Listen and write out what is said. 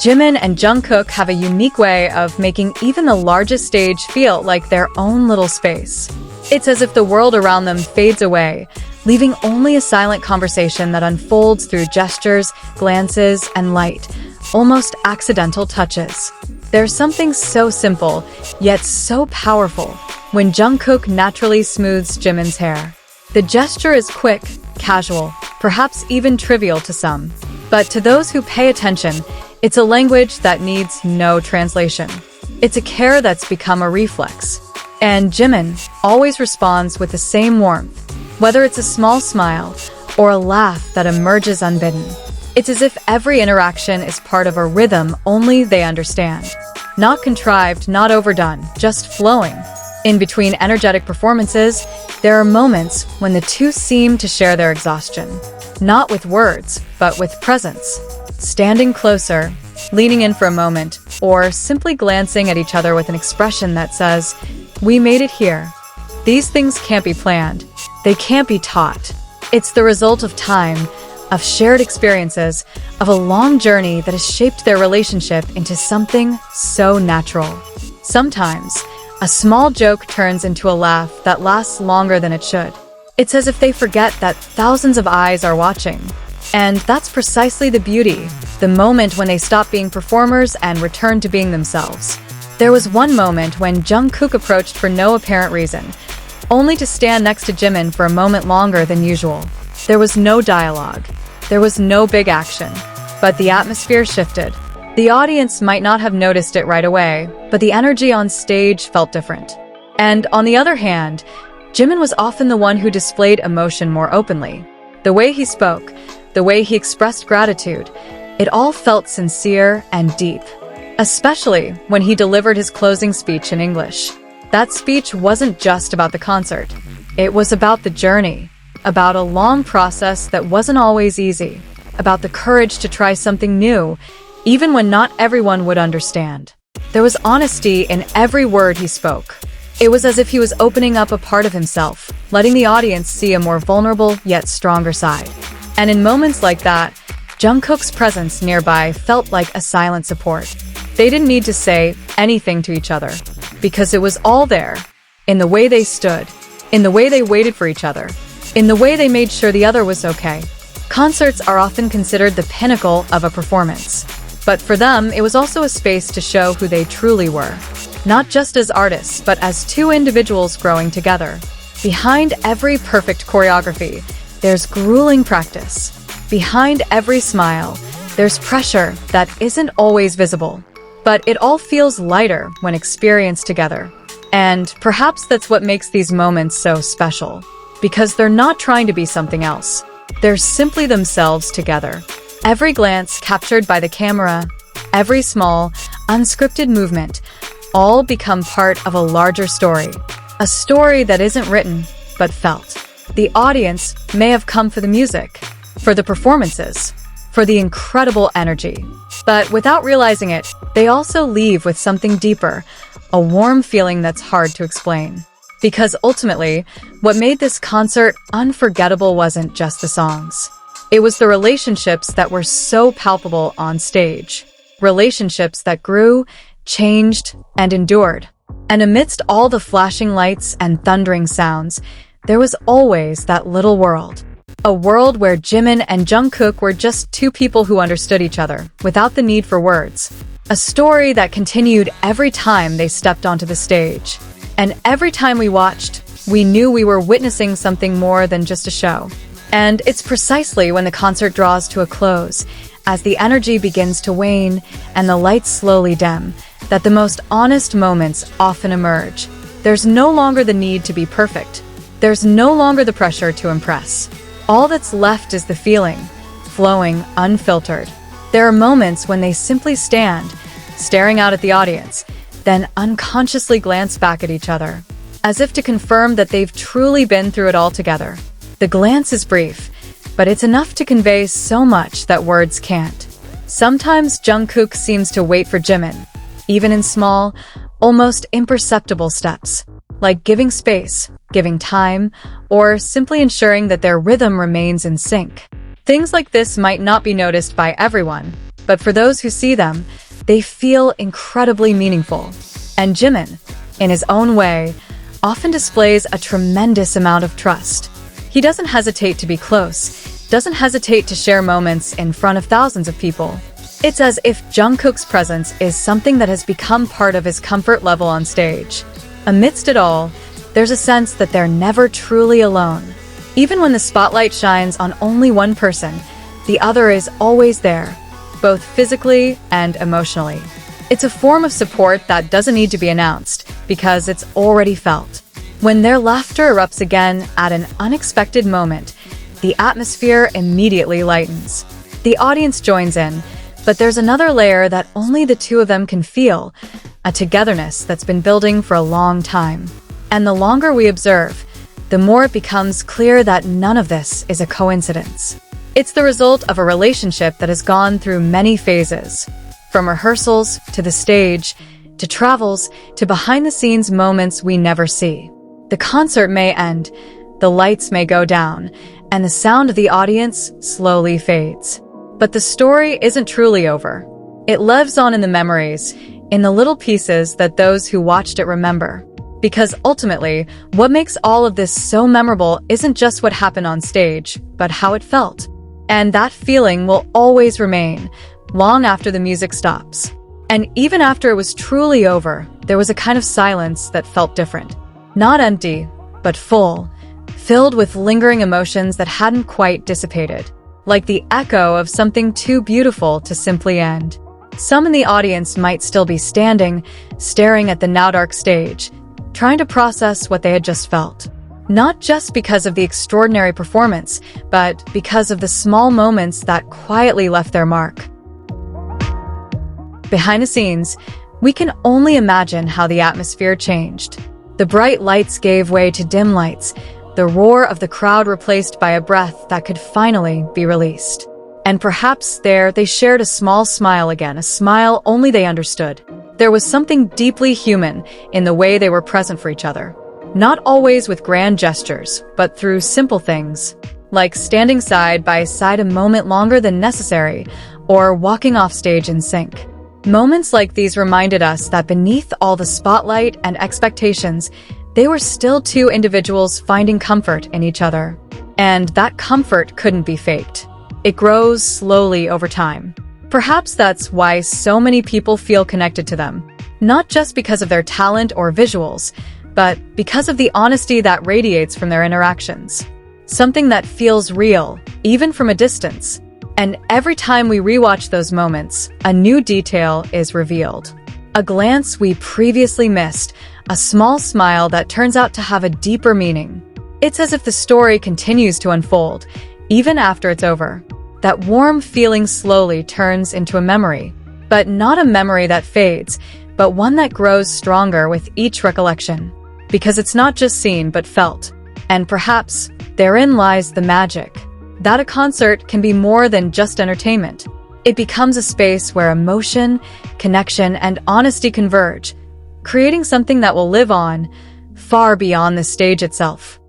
Jimin and Jungkook have a unique way of making even the largest stage feel like their own little space. It's as if the world around them fades away, leaving only a silent conversation that unfolds through gestures, glances, and light, almost accidental touches. There's something so simple, yet so powerful, when Jungkook naturally smooths Jimin's hair. The gesture is quick, casual, perhaps even trivial to some. But to those who pay attention, it's a language that needs no translation. It's a care that's become a reflex. And Jimin always responds with the same warmth, whether it's a small smile or a laugh that emerges unbidden. It's as if every interaction is part of a rhythm only they understand. Not contrived, not overdone, just flowing. In between energetic performances, there are moments when the two seem to share their exhaustion. Not with words, but with presence. Standing closer, leaning in for a moment, or simply glancing at each other with an expression that says, "We made it here." These things can't be planned. They can't be taught. It's the result of time, of shared experiences, of a long journey that has shaped their relationship into something so natural. Sometimes, a small joke turns into a laugh that lasts longer than it should. It's as if they forget that thousands of eyes are watching. And that's precisely the beauty, the moment when they stop being performers and return to being themselves. There was one moment when Jungkook approached for no apparent reason, only to stand next to Jimin for a moment longer than usual. There was no dialogue. There was no big action. But the atmosphere shifted. The audience might not have noticed it right away, but the energy on stage felt different. And on the other hand, Jimin was often the one who displayed emotion more openly. The way he spoke, the way he expressed gratitude, it all felt sincere and deep. Especially when he delivered his closing speech in English. That speech wasn't just about the concert. It was about the journey, about a long process that wasn't always easy, about the courage to try something new, even when not everyone would understand. There was honesty in every word he spoke. It was as if he was opening up a part of himself, letting the audience see a more vulnerable yet stronger side. And in moments like that, Jungkook's presence nearby felt like a silent support. They didn't need to say anything to each other, because it was all there, in the way they stood, in the way they waited for each other, in the way they made sure the other was okay. Concerts are often considered the pinnacle of a performance. But for them, it was also a space to show who they truly were. Not just as artists, but as two individuals growing together. Behind every perfect choreography, there's grueling practice. Behind every smile, there's pressure that isn't always visible. But it all feels lighter when experienced together. And perhaps that's what makes these moments so special. Because they're not trying to be something else. They're simply themselves together. Every glance captured by the camera, every small, unscripted movement, all become part of a larger story. A story that isn't written, but felt. The audience may have come for the music, for the performances, for the incredible energy. But without realizing it, they also leave with something deeper, a warm feeling that's hard to explain. Because ultimately, what made this concert unforgettable wasn't just the songs. It was the relationships that were so palpable on stage. Relationships that grew, changed, and endured. And amidst all the flashing lights and thundering sounds, there was always that little world. A world where Jimin and Jungkook were just two people who understood each other, without the need for words. A story that continued every time they stepped onto the stage. And every time we watched, we knew we were witnessing something more than just a show. And it's precisely when the concert draws to a close, as the energy begins to wane and the lights slowly dim, that the most honest moments often emerge. There's no longer the need to be perfect. There's no longer the pressure to impress. All that's left is the feeling, flowing, unfiltered. There are moments when they simply stand, staring out at the audience, then unconsciously glance back at each other, as if to confirm that they've truly been through it all together. The glance is brief, but it's enough to convey so much that words can't. Sometimes Jungkook seems to wait for Jimin, even in small, almost imperceptible steps, like giving space, giving time, or simply ensuring that their rhythm remains in sync. Things like this might not be noticed by everyone, But for those who see them, they feel incredibly meaningful. And Jimin, in his own way, often displays a tremendous amount of trust. He doesn't hesitate to be close, doesn't hesitate to share moments in front of thousands of people. It's as if Jungkook's presence is something that has become part of his comfort level on stage. Amidst it all, there's a sense that they're never truly alone. Even when the spotlight shines on only one person, the other is always there, both physically and emotionally. It's a form of support that doesn't need to be announced, because it's already felt. When their laughter erupts again at an unexpected moment, the atmosphere immediately lightens. The audience joins in, but there's another layer that only the two of them can feel, a togetherness that's been building for a long time. And the longer we observe, the more it becomes clear that none of this is a coincidence. It's the result of a relationship that has gone through many phases, from rehearsals to the stage, to travels, to behind-the-scenes moments we never see. The concert may end, the lights may go down, and the sound of the audience slowly fades. But the story isn't truly over. It lives on in the memories, in the little pieces that those who watched it remember. Because ultimately, what makes all of this so memorable isn't just what happened on stage, but how it felt. And that feeling will always remain, long after the music stops. And even after it was truly over, there was a kind of silence that felt different. Not empty, but full, filled with lingering emotions that hadn't quite dissipated. Like the echo of something too beautiful to simply end. Some in the audience might still be standing, staring at the now dark stage, trying to process what they had just felt. Not just because of the extraordinary performance, but because of the small moments that quietly left their mark. Behind the scenes, we can only imagine how the atmosphere changed. The bright lights gave way to dim lights, the roar of the crowd replaced by a breath that could finally be released. And perhaps there they shared a small smile again, a smile only they understood. There was something deeply human in the way they were present for each other. Not always with grand gestures, but through simple things, like standing side by side a moment longer than necessary, or walking off stage in sync. Moments like these reminded us that beneath all the spotlight and expectations, they were still two individuals finding comfort in each other. And that comfort couldn't be faked. It grows slowly over time. Perhaps that's why so many people feel connected to them. Not just because of their talent or visuals, but because of the honesty that radiates from their interactions. Something that feels real, even from a distance. And every time we rewatch those moments, a new detail is revealed. A glance we previously missed, a small smile that turns out to have a deeper meaning. It's as if the story continues to unfold, even after it's over. That warm feeling slowly turns into a memory. But not a memory that fades, but one that grows stronger with each recollection. Because it's not just seen, but felt. And perhaps, therein lies the magic. That a concert can be more than just entertainment. It becomes a space where emotion, connection, and honesty converge, creating something that will live on, far beyond the stage itself.